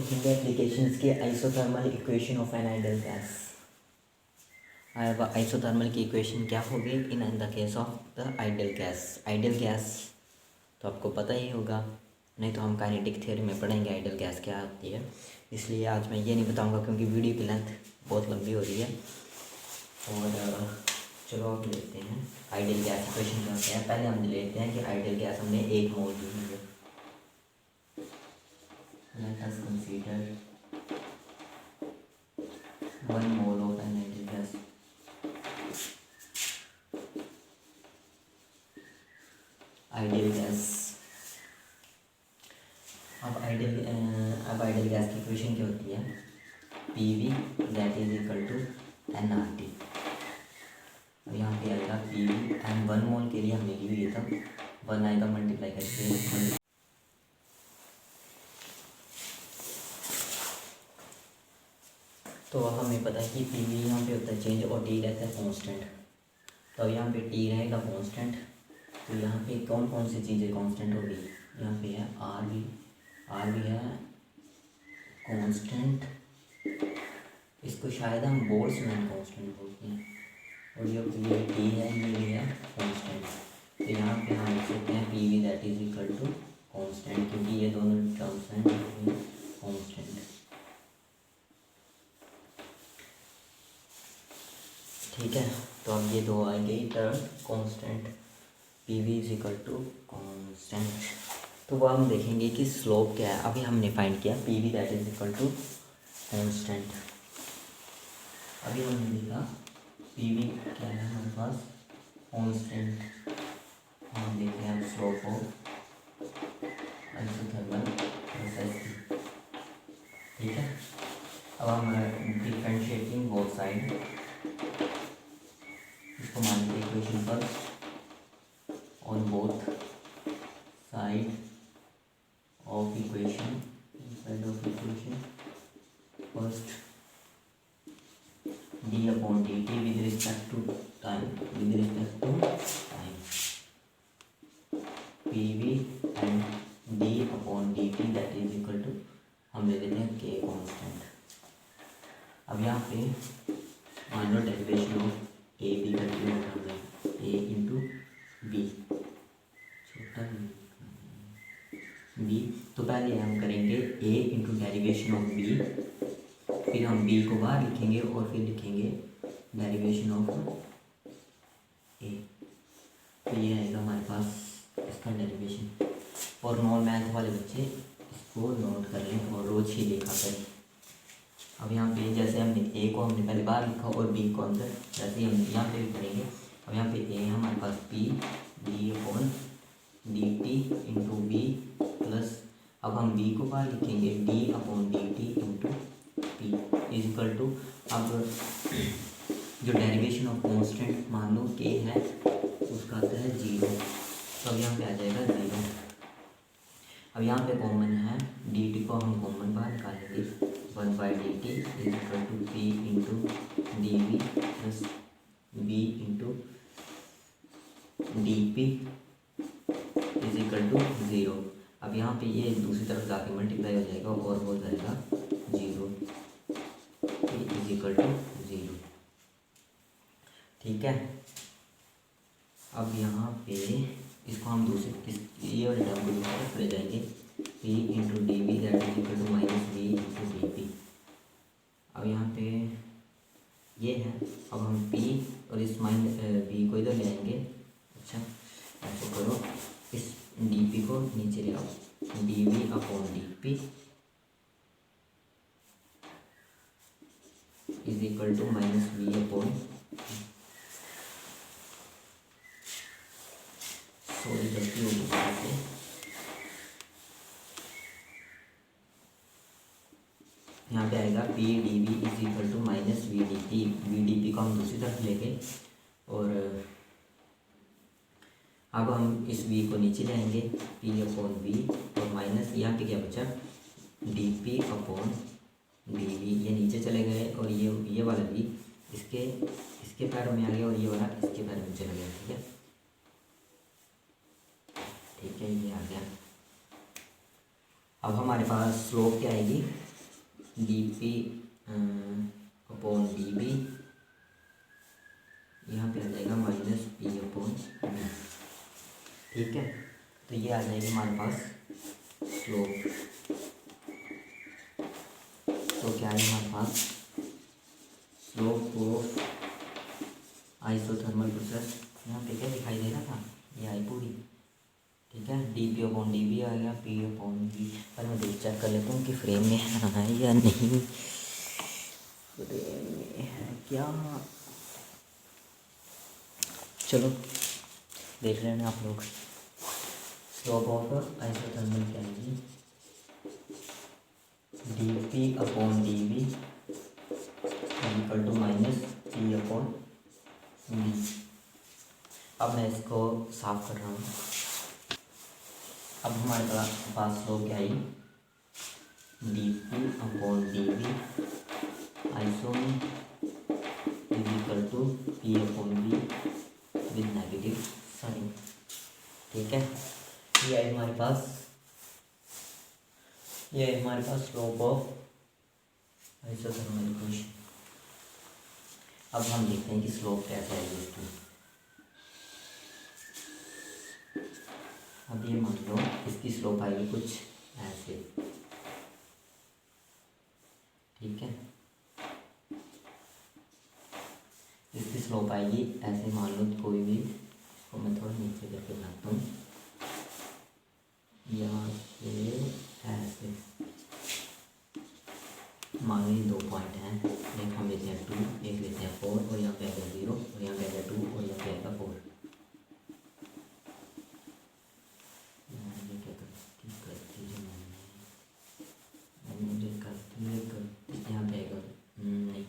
देखेंगे एप्लीकेशंस की isothermal equation of an ideal gas. Isothermal की इक्वेशन क्या होगी in the case of the ideal gas. Ideal gas तो आपको पता ही होगा, नहीं तो हम काइनेटिक थ्योरी में पढ़ेंगे आइडियल गैस क्या होती है। इसलिए आज मैं ये नहीं बताऊंगा क्योंकि वीडियो की लेंथ बहुत लंबी हो रही है। और चलो अब लेते हैं आइडियल गैस इक्वेशन क्या होता है। पहले हम लेते हैं कि आइडियल गैस हमने 1 मोल ली है। Let us consider 1 mole of an ideal gas. Ideal gas. अब आइडियल गैस की इक्वेशन क्या होती है? PV that is equal to nRT। अब यहाँ पे आएगा PV एंड 1 मोल के लिए हमने ली हुई था 1 आएगा मल्टीप्लाई करके। तो हमें पता है कि PV यहाँ पे होता है चेंज और T रहता है कांस्टेंट। तो यहाँ पे T रहेगा कांस्टेंट, तो यहाँ पे कौन कौन सी चीज़ें कांस्टेंट होगी? यहाँ पे है R भी है कांस्टेंट, इसको शायद हम बोल्ट्जमैन कांस्टेंट बोलते हैं। और ये T है, ये भी है कांस्टेंट। तो यहाँ पे हम लिख सकते हैं PV that is equal to constant, क्योंकि ये दोनों टर्म्स हैं कांस्टेंट। ठीक है, तो अब ये दो आएंगे term constant, PV is equal to constant. तो वो हम देखेंगे कि स्लोप क्या है। अभी हमने फाइंड किया PV that is equal to constant. अभी हमने देखा PV क्या है हमारे पास कांस्टेंट। हम देखते हैं स्लोप ऑफ आइसोथर्मल प्रोसेस की। ठीक है, अब हम डिफरेंशिएटिंग बोथ साइड, इसको मानते हैं इक्वेशन पर on both side of equation first d upon dt with respect to time PV and d upon dt that is equal to हम ले लेते हैं k कांस्टेंट। अब यहाँ पे मान लो डेरिवेशन ऑफ ए बी करके ए इंटू बी छोटा बी। तो पहले हम करेंगे ए इंटू डेरिवेशन ऑफ बी, फिर हम बी को बाहर लिखेंगे और फिर लिखेंगे डेरिवेशन ऑफ ए। तो ये आएगा हमारे पास इसका डेरिवेशन। और नॉन मैथ वाले बच्चे इसको नोट कर लें और रोज ही देखा करें। अब यहाँ पे जैसे हमने ए को हमने पहले बाहर लिखा और बी को अंदर, जैसे हम यहाँ पे भी करेंगे। अब यहाँ पे ए हमारे पास P D upon D T into V plus, अब हम बी को बाहर लिखेंगे D upon D T into P is equal to, अब जो डेरिवेशन ऑफ कांस्टेंट मान लो के है उसका आता है 0। तो अब यहाँ पे आ जाएगा 0। अब यहाँ पे कॉमन है डी टी को हम कॉमन बाहर निकालेंगे 1 by D T is equal to P into D V plus B into D P is equal to 0। अब यहाँ पे ये दूसरी तरफ जाके मल्टीप्लाई हो जाएगा और हो जाएगा 0 इज इक्वल टू 0। ठीक है, अब यहाँ पे इसको हम दूसरी ये वाले टर्म को दूसरी तरफ ले जाएंगे P into D V that is equal to minus V into D P. अब यहाँ पे ये है, अब हम P और इस B को इधर ले आएंगे। अच्छा ऐसे करो, इस dP को नीचे ले आओ dV upon dP is equal to minus V upon, sorry गलती हो गई, यहाँ पे आएगा P D V is equal to minus V D P को हम दूसरी तरफ लेंगे और अब हम इस v को नीचे लाएंगे p अपॉन वी और माइनस यहाँ पे क्या बचा D P upon D V, ये नीचे चले गए और ये वाला v इसके पैरों में आ गया और ये वाला इसके पैरों में चला गया। ठीक है, ठीक है, ये आ गया। अब हमारे पास स्लोप क्या आएगी D P upon D B, यहाँ पे आ जाएगा माइनस पी अपॉन बी। ठीक है, तो ये आ जाएगी हमारे पास स्लोप। तो क्या है हमारे पास स्लोप ऑफ आइसोथर्मल प्रोसेस, यहाँ पे क्या दिखाई दे रहा था, ये आई पूरी। ठीक है, D P upon D B आएगा, पी अपॉन बी। पर मैं देख चेक कर लेता हूँ कि फ्रेम में है या नहीं, फ्रेम में है क्या। चलो देख रहे हैं आप लोग। स्लोप ऑफ आइसोथर्मल क्या है, D P upon D B equal to minus P upon B. अब मैं इसको साफ कर रहा हूँ। अब हमारे पास स्लोप क्या है, D P upon D V iso में equal to P upon V with negative sign. ठीक है, ये है हमारे पास स्लोप ऑफ आइसोथर्मल इक्वेशन। अब हम देखते हैं कि स्लोप कैसा है इसकी। अब ये मान लो इसकी स्लोप आएगी कुछ ऐसे। ठीक है, इसकी स्लोप आएगी ऐसे, मान लो कोई भी, इसको मैं थोड़ा नीचे करके बनाता हूँ, यहाँ से ऐसे। मान लो 2 पॉइंट हैं, एक हम लेते हैं 2, एक लेते हैं 4, और यहाँ पे आएगा 0, और यहाँ पे आएगा 2, और यहाँ पे आएगा 4। यहाँ पे आएगा नहीं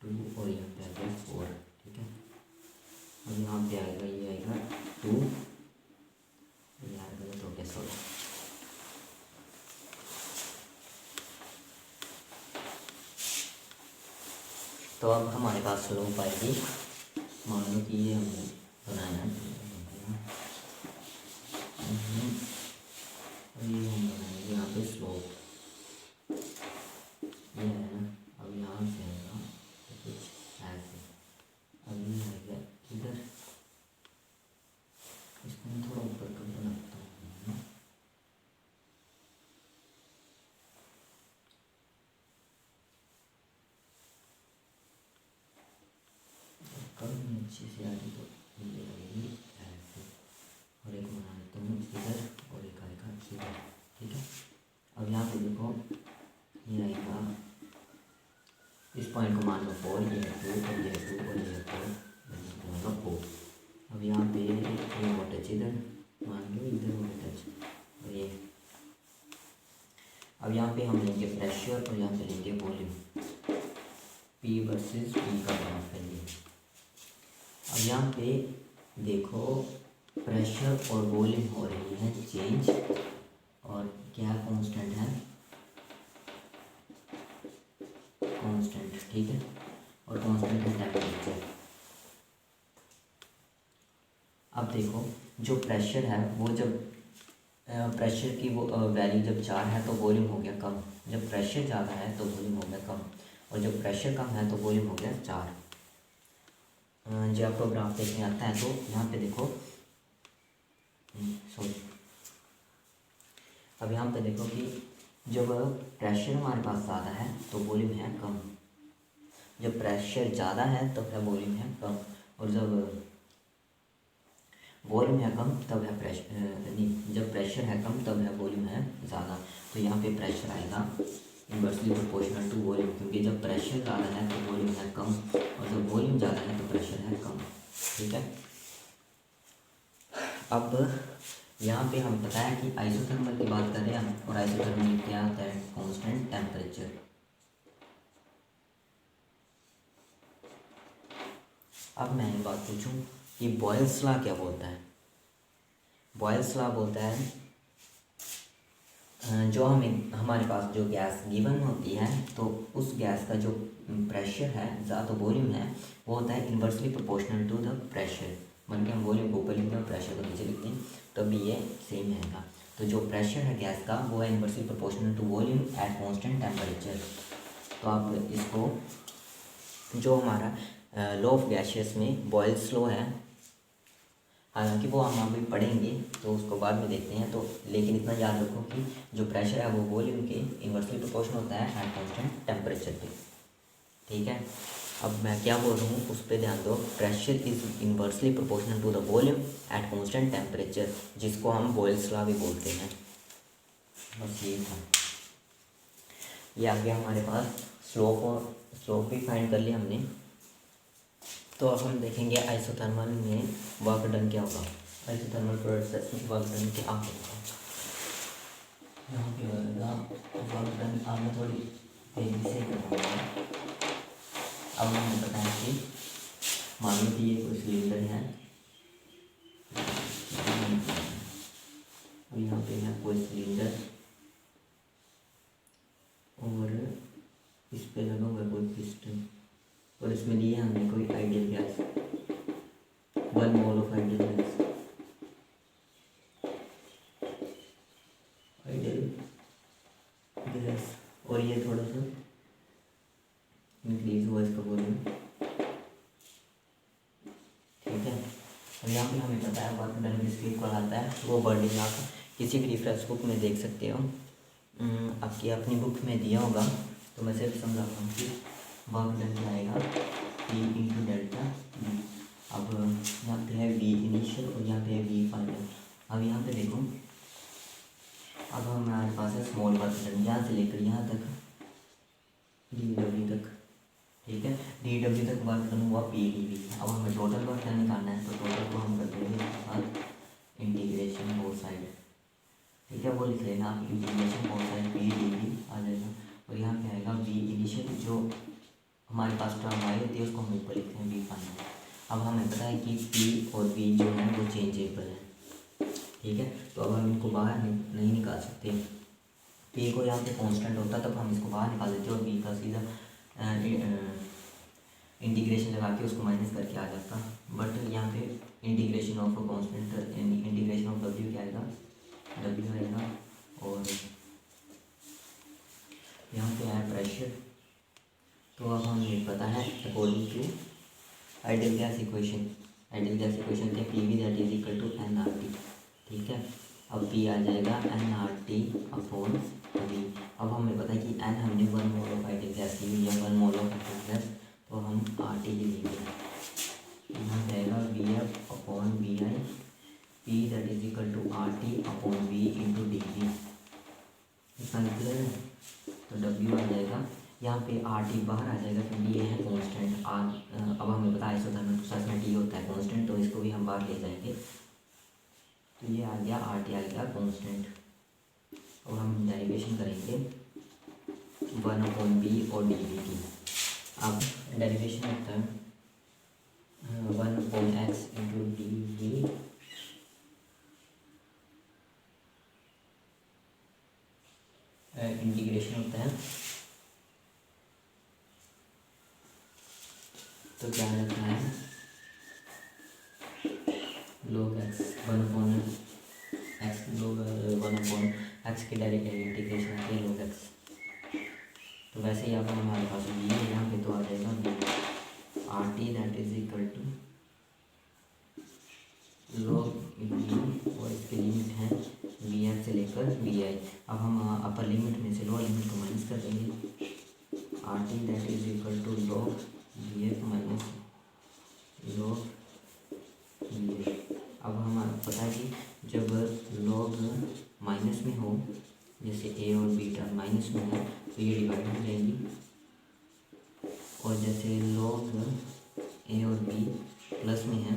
2, और यहाँ पे आएगा 4। ठीक है, और यहाँ पे आएगा, ये आएगा 2, यार गलत हो गया, सॉरी। तो अब हमारे पास स्लोप आएगी, मान लो कि ये हमने बनाया और ये हम बनाएंगे यहाँ पे स्लोप, ये है ना। अब यहाँ से आएगा तो कुछ ऐसे, अब ये आएगा इधर, इसको मैं थोड़ा ऊपर कर बनाता हूँ। कभी अच्छे से आ रही तो ये आएगी ऐसे, और एक बना लेता हूँ इधर, और एक आएगा इधर। ठीक है, अब यहाँ पे देखो, ये आएगा, इस पॉइंट को मान लो 4, ये 2, और ये 2, और ये 4, मतलब 4। अब यहाँ पे ये वो टच इधर, मान लो इधर वो टच, और ये। अब यहाँ पे हम लेंगे प्रेशर, और यहाँ पे लेंगे वॉल्यूम, P वर्सेस P का ग्राफ है ये। अब यहाँ पे देखो, प्रेशर और वॉल्यूम हो रही है चेंज, और क्या कांस्टेंट है, कांस्टेंट। ठीक है, और कांस्टेंट है टेम्परेचर। अब देखो, जो प्रेशर है वो, जब प्रेशर की वो वैल्यू जब 4 है तो वॉल्यूम हो गया कम, जब प्रेशर ज़्यादा है तो वॉल्यूम हो गया कम, और जब प्रेशर कम है तो वॉल्यूम हो गया 4। जब आपको ग्राफ देखने आता है तो यहाँ पे देखो, सॉरी, अब यहाँ पे देखो कि जब प्रेशर हमारे पास ज़्यादा है तो वॉल्यूम है कम, जब प्रेशर ज़्यादा है तो फिर वॉल्यूम है कम, और जब वॉल्यूम है कम तब है प्रेशर नहीं, जब प्रेशर है कम तब है वॉल्यूम है ज़्यादा। तो यहाँ पे प्रेशर आएगा इन्वर्सली प्रोपोर्शनल टू वॉल्यूम, क्योंकि जब प्रेशर ज़्यादा है तो वॉल्यूम है कम, और जब वॉल्यूम ज़्यादा है तो प्रेशर है कम। ठीक है, अब यहाँ पे हम पता है कि आइसोथर्मल की बात कर रहे हैं हम, और आइसोथर्मल क्या होता है, कांस्टेंट टेम्परेचर। अब मैं एक बात पूछूं कि बॉयल्स लॉ क्या बोलता है। बॉयल्स लॉ बोलता है, जो हमारे पास जो गैस गिवन होती है तो उस गैस का जो प्रेशर है ज़्यादा वॉल्यूम है वो होता है inversely proportional to the pressure. मान के हम वॉल्यूम को ऊपर लिखते हैं और प्रेशर को नीचे लिखते हैं, तब भी ये सेम रहेगा। तो जो प्रेशर है गैस का वो है inversely proportional to volume at constant temperature. तो आप इसको, जो हमारा लॉ ऑफ गैसियस में बॉयल्स लॉ है, हालांकि वो हम अभी पढ़ेंगे तो उसको बाद में देखते हैं, तो लेकिन इतना याद रखो कि जो प्रेशर है वो वॉल्यूम के इनवर्सली प्रोपोर्शनल होता है एट कांस्टेंट टेम्परेचर पे। ठीक है, अब मैं क्या बोल रहा हूँ उस पर ध्यान दो। Pressure is inversely proportional to the volume at constant temperature, जिसको हम बॉयल्स लॉ भी बोलते हैं। बस ये था, ये आ गया हमारे पास स्लोप, और स्लोप भी फाइंड कर लिया हमने। तो अब हम देखेंगे आइसोथर्मल में वर्क डन क्या होगा। आइसोथर्मल प्रोसेस में वर्क डन क्या होगा, यहाँ पे होगा वर्क डन। अब मैं थोड़ी तेजी से करवाऊँगा। अब हमें पता है कि मान लो कि ये कोई सिलेंडर है, और यहाँ पे है कोई सिलेंडर, और इस पे लगा हुआ कोई पिस्टन, और इसमें लिया हमने कोई ideal gas, 1 mole of ideal gas, ideal gas, और ये थोड़ा सा इंक्रीज हुआ इसका वॉल्यूम। ठीक है, और यहाँ पे हमें पता है वर्क डन किसके इक्वल आता है, वो वर्डिंग आप किसी भी रेफरेंस बुक में देख सकते हो। आपकी अपनी बुक में दिया होगा, तो मैं सिर्फ समझाता हूँ कि वर्क डन क्या आएगा, P इंटू डेल्टा V। अब यहाँ पे है V इनिशियल और यहाँ पे है V फाइनल। अब यहाँ पे देखो, अब हमारे पास है स्मॉल वर्क डन, यहाँ से लेकर यहाँ तक DW तक। ठीक है, DW तक वर्क डन हुआ PdV। अब हमें टोटल वर्क डन निकालना है, तो टोटल को हम कर देंगे इसके बाद इंटीग्रेशन बोथ साइड। ठीक है, वो लिख लेना आप, इंटीग्रेशन बोथ साइड PdV आ जाएगा, और यहाँ पे आएगा V इनिशियल, जो हमारे पास टर्म आई होती है उसको हम ऊपर लिखते हैं V फाइनल। अब हमें पता है कि P और V जो है वो चेंजेबल है। ठीक है, तो अब हम इनको बाहर नहीं निकाल सकते। P को यहाँ पे कांस्टेंट होता तब हम इसको बाहर निकाल देते और V का सीधा इंटीग्रेशन लगा के उसको माइनस करके आ जाता। बट यहाँ पे integration of constant, integration of W क्या आएगा, W आएगा, और यहाँ पे है प्रेशर। तो अब हमें पता है according to ideal gas equation, ideal gas equation क्या, P V that is equal to NRT। ठीक है, अब P आ जाएगा NRT अपॉन V। अब हमें पता है कि N हमने 1 मोल ऑफ आइडियल गैस ली हुई है, 1 मोल ऑफ आइडियल गैस, तो हम RT ही लेंगे। यहाँ जाएगा VF upon VI, P that is equal to RT upon V into DV। इतना निकलेगा है, तो W आ जाएगा, यहाँ पे RT बाहर आ जाएगा क्योंकि ये है कांस्टेंट R। अब हमें पता है आइसोथर्मल प्रोसेस में T होता है कांस्टेंट, तो इसको भी हम बाहर ले जाएंगे, तो ये आ गया RT आ गया कांस्टेंट। और हम डेरिवेशन करेंगे 1/B और dV की। अब डेरिवेशन होता है 1/x इंटू dV इंटीग्रेशन होता है, तो क्या रहता है log x 1/x, log 1/x की डायरेक्ट इंटीग्रेशन आती है log x। तो वैसे ही अब हमारे पास ये है, यहाँ पे तो आ जाएगा RT that is equal to log V, और इसकी लिमिट है VF से लेकर VI। अब हम अपर लिमिट में से लोअर लिमिट को माइनस कर देंगे, RT that is equal to log VF minus log VF। अब हमें पता है कि जब log माइनस में हो, जैसे A और B टर्म माइनस में हो, तो ये डिवाइड हो जाएंगी, और जैसे log A और B प्लस में है,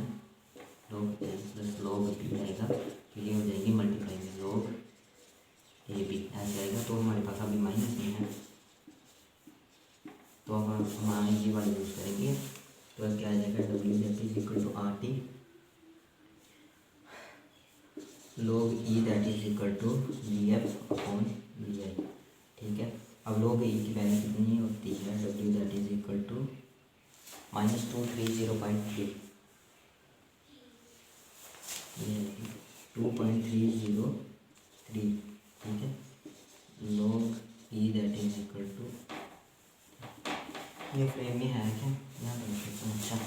log A plus log B आएगा, तो ये हो जाएगी मल्टीप्लाई में log AB ऐसे आएगा। तो हमारे पास अभी माइनस में है, तो अब हम ये वाला यूज़ करेंगे, तो क्या आ जाएगा W that is equal to RT log E that is equal to VF upon VI। ठीक है, अब log E की वैल्यू कितनी होती है, W that is equal to -230.3, ये 2.303 डी, ठीक है, log E that is equal to, ये फ्रेम में है क्या, यहाँ पर लिख सकता हूँ, अच्छा,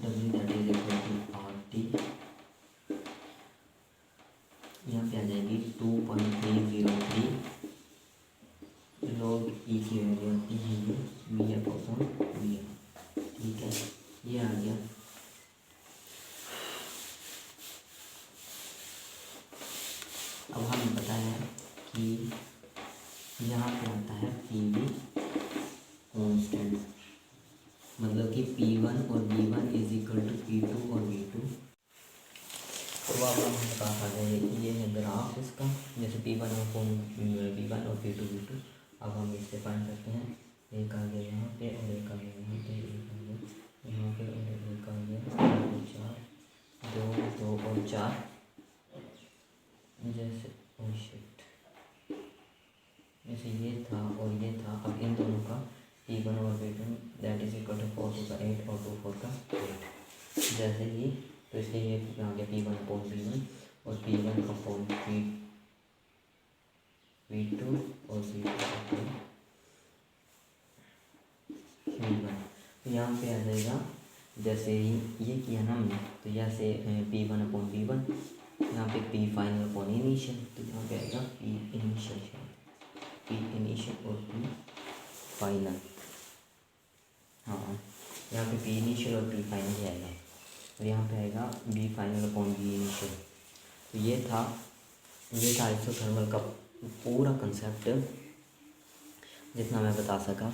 W that is equal to R T, यहाँ पे आ जाएगी 2.303, log ई की वैल्यू आती है ये V F upon V F, ठीक है, ये आ गया। अब हमें पता है कि यहाँ पे आता है पी वी कॉन्स्टेंट, मतलब कि P1 और V1 is equal to P2 और V2। तो अब हमारे पास आ जाए, ये है ग्राफ इसका, जैसे P1 अपॉन V1 और P2 V2। अब हम इससे फाइंड करते हैं, एक आ गया यहाँ पे और एक आ गया यहाँ पे, एक आ गया यहाँ पे और एक आ गया 4, 2 2 और 4, जैसे ओ शिट, जैसे ये था और ये था। अब इन दोनों का P1 और P2 that is equal to 4 का 8 और 2 4 का 8, जैसे ही, तो इसलिए ये आ गया P1 अपॉन V1 और P1 अपॉन V2 और V2 अपॉन V1। तो यहाँ पे आ जाएगा, जैसे ही ये किया ना हमने, तो यहाँ से P1 अपॉन V1, यहाँ पे P फाइनल अपॉन इनिशियल, तो यहाँ पे आएगा P इनिशियल, P इनिशियल और P फाइनल, हाँ यहाँ पे P इनिशियल और P फाइनल ही आएगा, और यहाँ पे आएगा B final upon B initial. तो ये था आइसोथर्मल का पूरा कंसेप्ट जितना मैं बता सका।